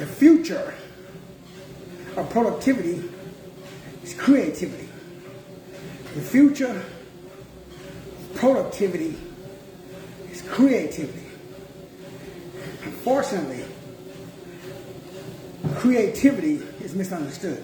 The future of productivity is creativity. The future of productivity is creativity. Unfortunately, creativity is misunderstood.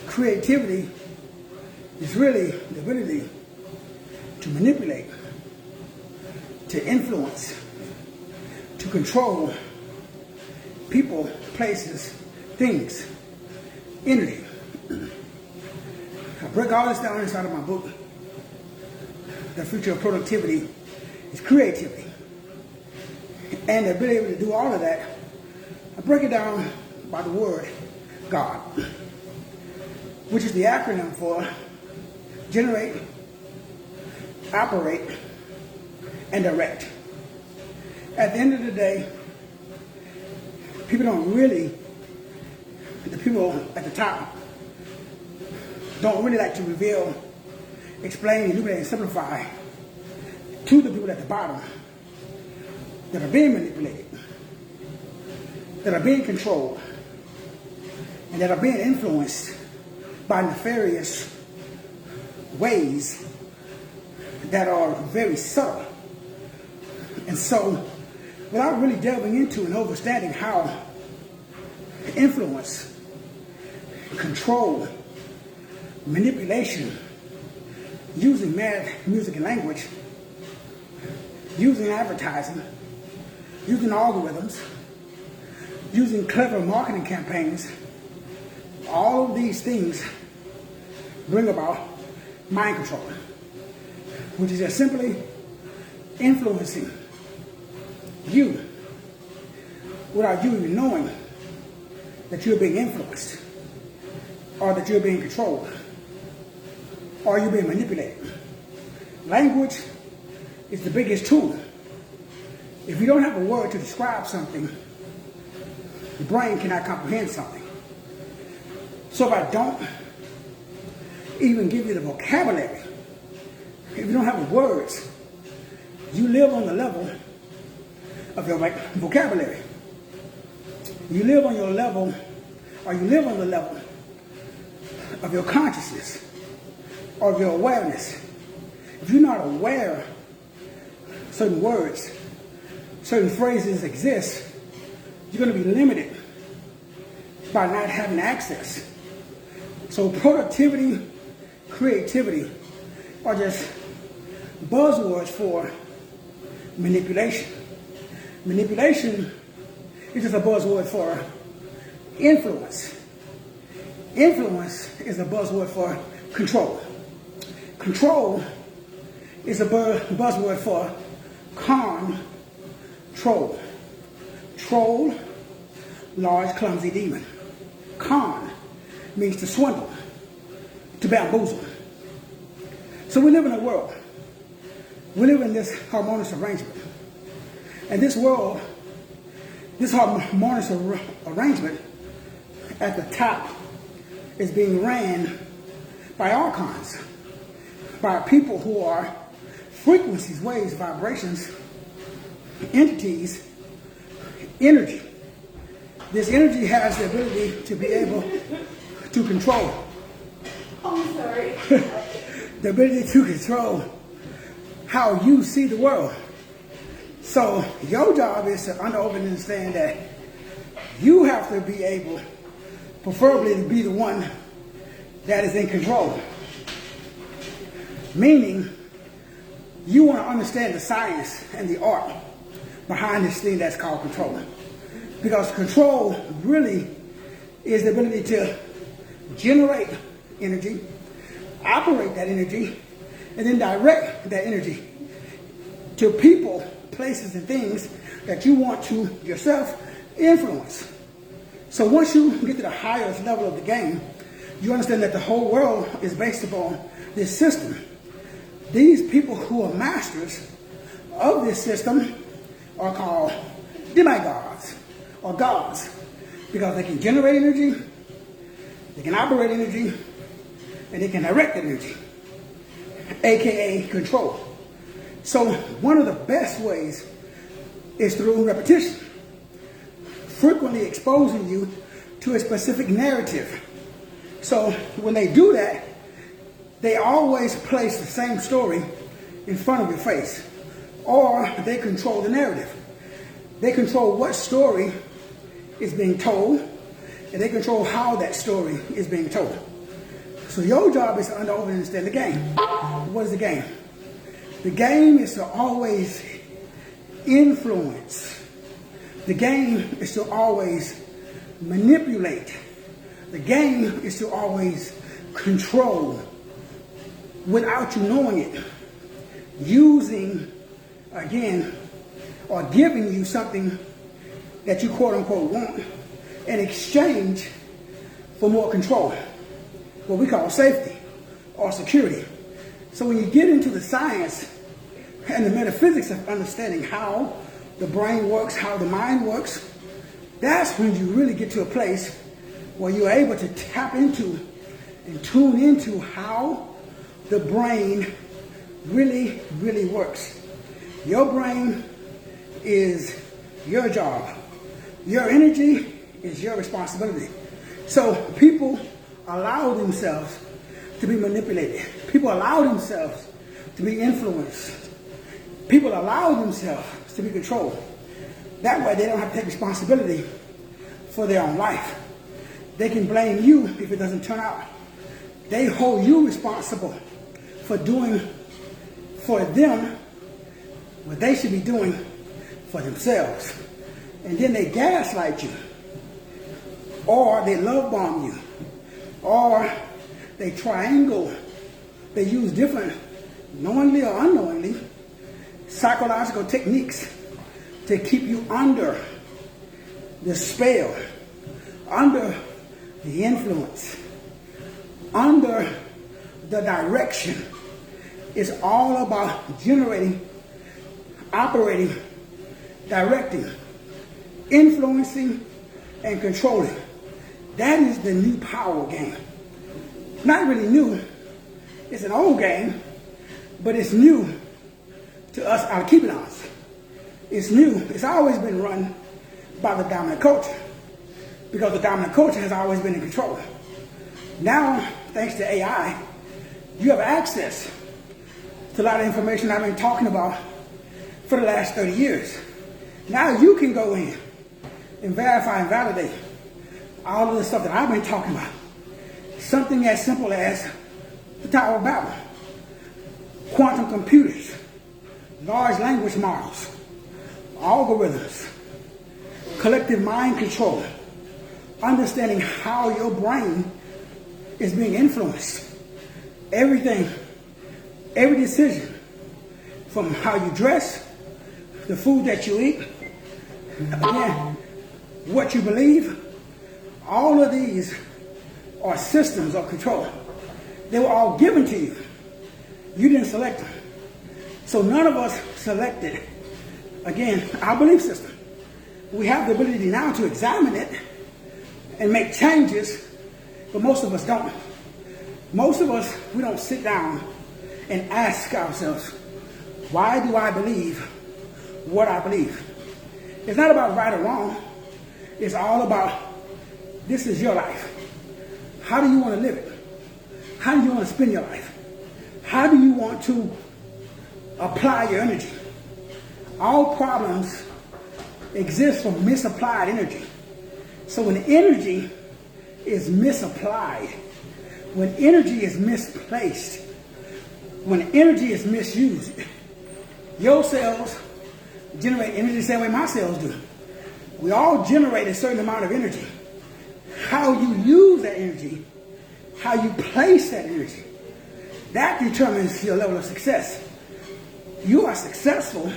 Creativity is really the ability to manipulate, to influence, to control people, places, things, energy. I break all this down inside of my book. The future of productivity is creativity. And the ability to do all of that, I break it down by the word God, which is the acronym for generate, operate, and direct. At the end of the day, the people at the top don't really like to reveal, explain, enumerate, and simplify to the people at the bottom that are being manipulated, that are being controlled, and that are being influenced by nefarious ways that are very subtle. And so, without really delving into and understanding how influence, control, manipulation, using math, music, and language, using advertising, using algorithms, using clever marketing campaigns, all of these things bring about mind control, which is just simply influencing you without you even knowing that you're being influenced, or that you're being controlled, or you're being manipulated. Language is the biggest tool. If you don't have a word to describe something, the brain cannot comprehend something. So if I don't even give you the vocabulary, if you don't have the words, you live on the level of your vocabulary. You live on your level, or you live on the level of your consciousness, or of your awareness. If you're not aware certain words, certain phrases exist, you're going to be limited by not having access. So productivity, creativity are just buzzwords for manipulation. Manipulation is just a buzzword for influence. Influence is a buzzword for control. Control is a buzzword for control. Troll, large, clumsy demon. Con means to swindle, to bamboozle. So we live in a world. We live in this harmonious arrangement. And this world, this harmonious arrangement at the top is being ran by archons, by people who are frequencies, waves, vibrations, entities, energy. This energy has the ability to be able to control. I'm sorry. The ability to control how you see the world. So your job is to understand that you have to be able, preferably to be the one that is in control. Meaning, you want to understand the science and the art behind this thing that's called control. Because control really is the ability to generate energy, operate that energy, and then direct that energy to people, places, and things that you want to yourself influence. So once you get to the highest level of the game, you understand that the whole world is based upon this system. These people who are masters of this system are called demigods or gods, because they can generate energy, they can operate energy, and they can direct energy, aka control. So one of the best ways is through repetition. frequently exposing you to a specific narrative. So when they do that, they always place the same story in front of your face, or they control the narrative. They control what story is being told, and they control how that story is being told. So your job is to understand the game. What is the game? The game is to always influence. The game is to always manipulate. The game is to always control without you knowing it. Using, again, or giving you something that you quote unquote want in exchange for more control, what we call safety or security. So when you get into the science and the metaphysics of understanding how the brain works, how the mind works, that's when you really get to a place where you're able to tap into and tune into how the brain really, really works. Your brain is your job. Your energy is your responsibility. So people allow themselves to be manipulated. People allow themselves to be influenced. People allow themselves to be controlled. That way they don't have to take responsibility for their own life. They can blame you if it doesn't turn out. They hold you responsible for doing for them what they should be doing for themselves. And then they gaslight you, or they love bomb you, or they triangle. They use different, knowingly or unknowingly, psychological techniques to keep you under the spell, under the influence, under the direction. It's all about generating, operating, directing, influencing, and controlling. That is the new power game. Not really new. It's an old game, but it's new to us Alkebulan's. It's new. It's always been run by the dominant culture, because the dominant culture has always been in control. Now, thanks to AI, you have access to a lot of information I've been talking about for the last 30 years. Now you can go in and verify and validate all of the stuff that I've been talking about. Something as simple as the Tower of Babel, quantum computers, large language models, algorithms, collective mind control, understanding how your brain is being influenced. Everything, every decision, from how you dress, the food that you eat, again, what you believe, all of these are systems of control. They were all given to you. You didn't select them. So none of us selected, again, our belief system. We have the ability now to examine it and make changes, but most of us don't. Most of us, we don't sit down and ask ourselves, why do I believe what I believe? It's not about right or wrong. It's all about, this is your life. How do you want to live it? How do you want to spend your life? How do you want to apply your energy? All problems exist from misapplied energy. So when energy is misapplied, when energy is misplaced, when energy is misused, your cells generate energy the same way my cells do. We all generate a certain amount of energy. How you use that energy, how you place that energy, that determines your level of success. You are successful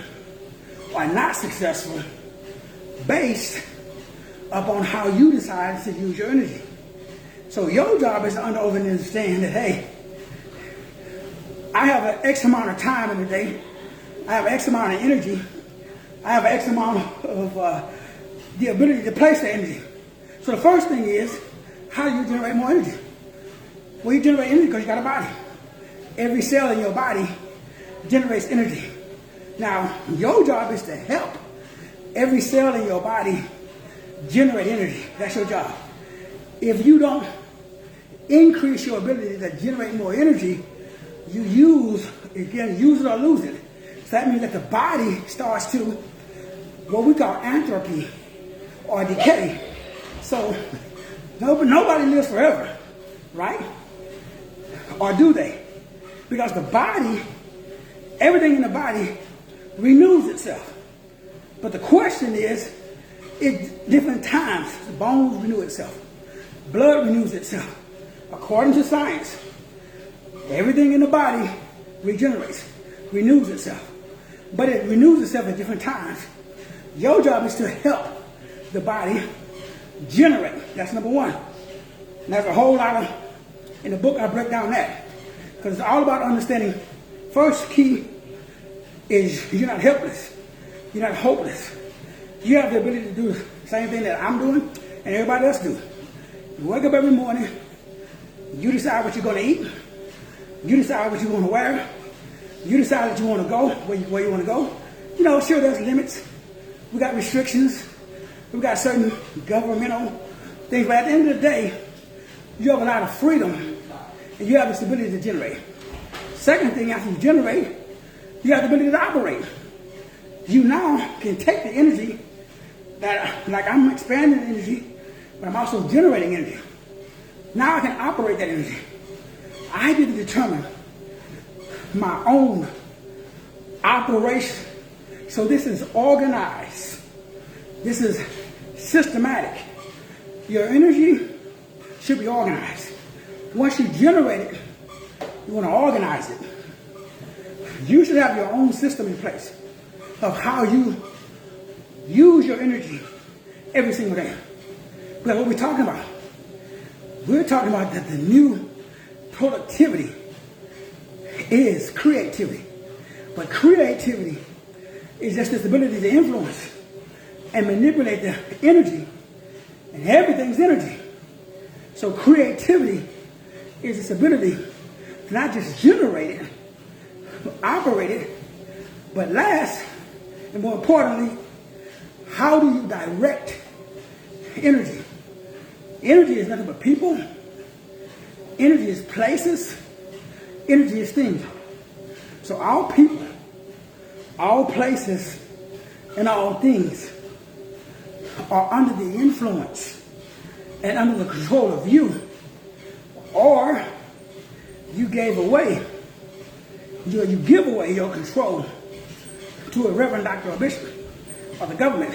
or not successful based upon how you decide to use your energy. So your job is to understand that, hey, I have an X amount of time in the day, I have X amount of energy, I have X amount of the ability to place the energy. So the first thing is, how do you generate more energy? Well, you generate energy because you got a body. Every cell in your body generates energy. Now, your job is to help every cell in your body generate energy. That's your job. If you don't increase your ability to generate more energy, you use it or lose it. So that means that the body starts to what we call entropy or decay. So nobody lives forever, right? Or do they? Because the body, everything in the body renews itself. But the question is, at different times, the bones renew itself. Blood renews itself. According to science, everything in the body regenerates, renews itself. But it renews itself at different times. Your job is to help the body generate. That's number one. And there's a whole lot of, in the book I break down that. Because it's all about understanding, first key is you're not helpless. You're not hopeless. You have the ability to do the same thing that I'm doing and everybody else do. You wake up every morning, you decide what you're going to eat, you decide what you're going to wear, you decide that you want to go, where you want to go. You know, sure, there's limits. We got restrictions. We got certain governmental things. But at the end of the day, you have a lot of freedom and you have this ability to generate. Second thing, after you generate, you have the ability to operate. You now can take the energy that, like I'm expanding energy, but I'm also generating energy. Now I can operate that energy. I get to determine my own operation. So this is organized. This is systematic. Your energy should be organized. Once you generate it, you want to organize it. You should have your own system in place of how you use your energy every single day. But what we're talking about? We're talking about that the new productivity is creativity. But creativity is just this ability to influence and manipulate the energy. And everything's energy. So creativity is this ability to not just generate it, operate it, but last, and more importantly, how do you direct energy? Energy is nothing but people. Energy is places. Energy is things. So all people, all places, and all things are under the influence and under the control of you. Or you gave away, you give away your control to a reverend, doctor, or bishop, or the government,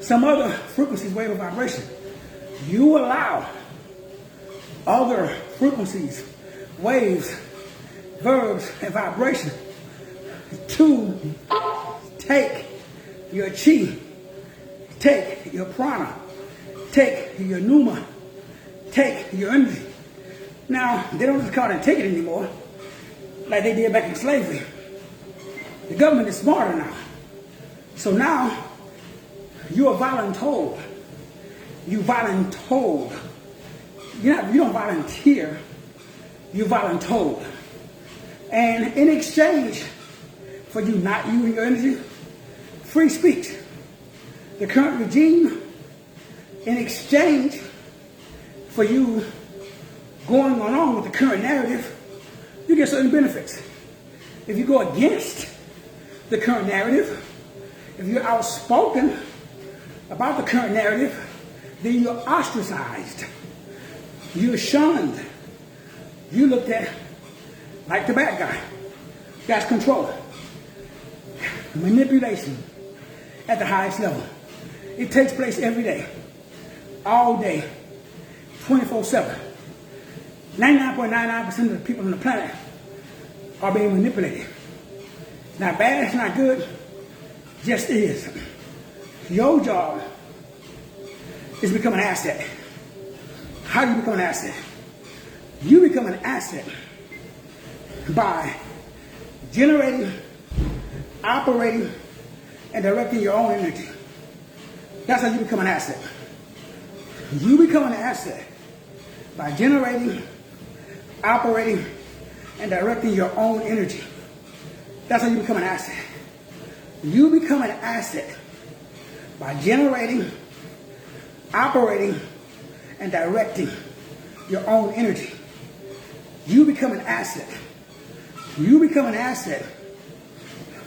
some other frequencies, wave of vibration. You allow other frequencies, waves, verbs, and vibration to take your chi, take your prana, take your pneuma, take your energy. Now, they don't just call it take it anymore, like they did back in slavery. The government is smarter now. So now, you are voluntold. You voluntold. You don't volunteer. You voluntold. And in exchange for you not using your energy, free speech. The current regime, in exchange for you going along with the current narrative, you get certain benefits. If you go against the current narrative, if you're outspoken about the current narrative, then you're ostracized. You're shunned. You looked at like the bad guy. That's control. Manipulation at the highest level. It takes place every day, all day, 24/7. 99.99% of the people on the planet are being manipulated. It's not bad, it's not good, just is. Your job is to become an asset. How do you become an asset? You become an asset by generating, operating, and directing your own energy. That's how you become an asset. You become an asset by generating, operating, and directing your own energy. That's how you become an asset. You become an asset by generating, operating and directing your own energy. You become an asset. You become an asset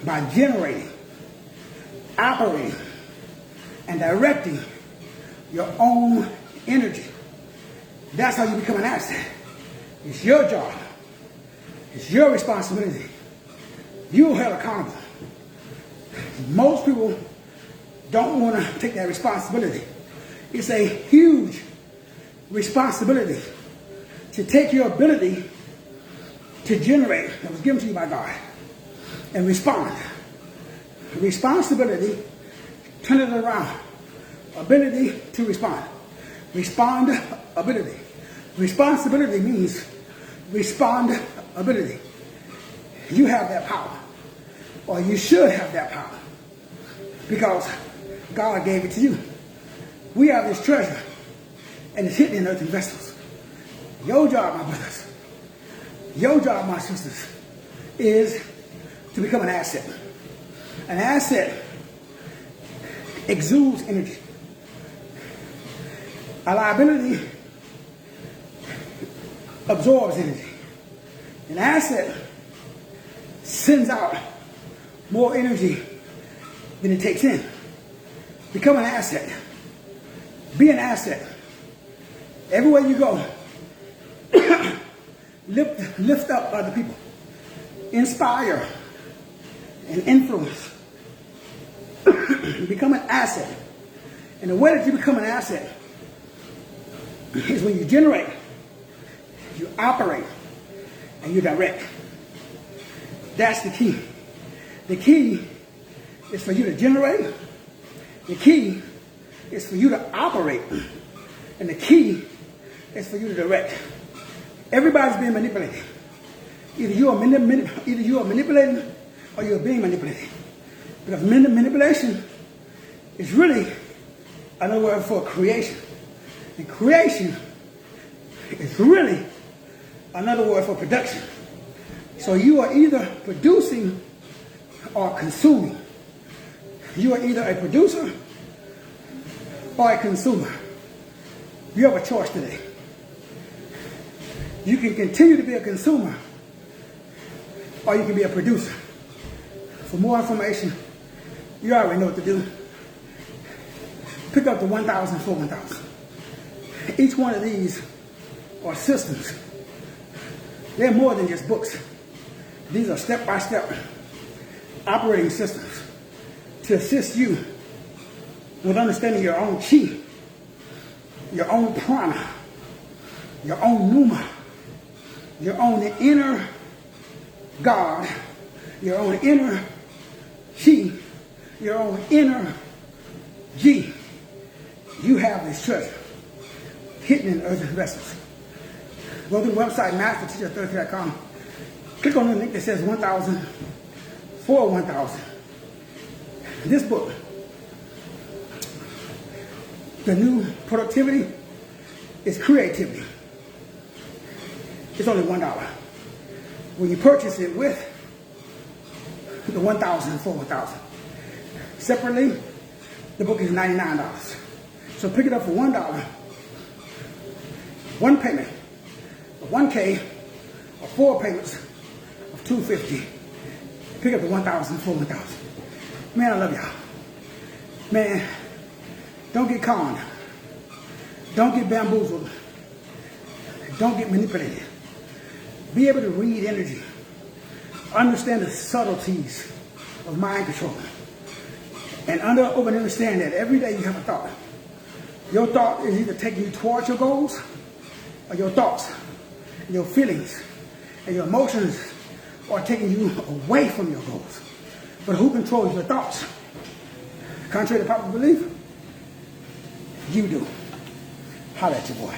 by generating, operating, and directing your own energy. That's how you become an asset. It's your job. It's your responsibility. You're held accountable. Most people don't want to take that responsibility. It's a huge responsibility to take your ability to generate that was given to you by God and respond. Responsibility, turn it around. Ability to respond. Respond ability. Responsibility means respond ability. You have that power, or you should have that power, because God gave it to you. We have this treasure, and it's hidden in earthen vessels. Your job, my brothers, your job, my sisters, is to become an asset. An asset exudes energy. A liability absorbs energy. An asset sends out more energy than it takes in. Become an asset. Be an asset. Everywhere you go, lift up other people. Inspire and influence. Become an asset. And the way that you become an asset is when you generate, you operate, and you direct. That's the key. The key is for you to generate. The key is for you to operate. And the key is for you to direct. Everybody's being manipulated. Either you are manipulating or you're being manipulated. Because manipulation is really another word for creation. And creation is really another word for production. So you are either producing or consuming. You are either a producer or a consumer. You have a choice today. You can continue to be a consumer, or you can be a producer. For more information, you already know what to do. Pick up the 1000 for 1000. Each one of these are systems. They're more than just books. These are step-by-step operating systems to assist you with understanding your own chi, your own prana, your own pneuma, your own inner God, your own inner chi, your own inner G. You have this treasure hidden in earthen vessels. Go to the website masterteacher30.com. Click on the link that says 1000 for 1000. This book, The New Productivity is Creativity. It's only $1. When you purchase it with the 1000 for 1000. Separately, the book is $99. So pick it up for $1. One payment of $1K, or 4 payments of $250. Pick up the 1000 for 1000. Man, I love y'all. Man, don't get conned. Don't get bamboozled. Don't get manipulated. Be able to read energy. Understand the subtleties of mind control. And understand that every day you have a thought. Your thought is either taking you towards your goals, or your thoughts, your feelings, and your emotions are taking you away from your goals. But who controls your thoughts? Contrary to popular belief, you do. Holla at your boy.